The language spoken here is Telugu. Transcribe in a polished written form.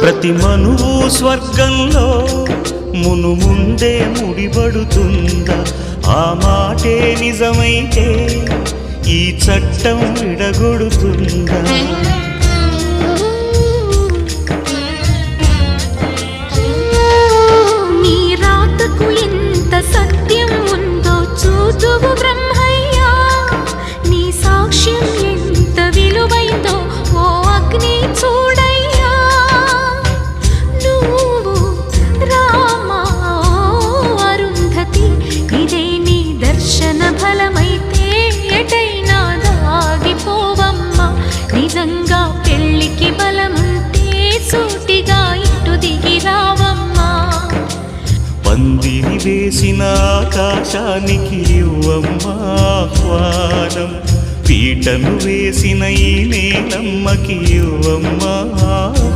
ప్రతి మనువు స్వర్గంలో మునుముందే ముడిపడుతుందా? ఆ మాటే నిజమైతే ఈ చట్టం విడగొడుతుందా? నీ రాతకు ఎంత సత్యం ఉందో చూదువు బ్రహ్మయ్యా, నీ సాక్ష్యం ఎంత విలువైందో ఓ అగ్ని చూడయ్యా. నువ్వు రామా అరుంధతి, ఇదే నీ దర్శన ఫలమైతే ఎటైనా దాగిపోవమ్మా. నిజంగా పెళ్ళికి బలముంటే సూటిగా ఇటు దిగి రావమ్మా. పందిరి వేసిన ఆకాశానికి ఇవ్వమ్మా ఆహ్వానం, పీటను వేసిన ఈ నేలమ్మకి ఇవ్వమ్మా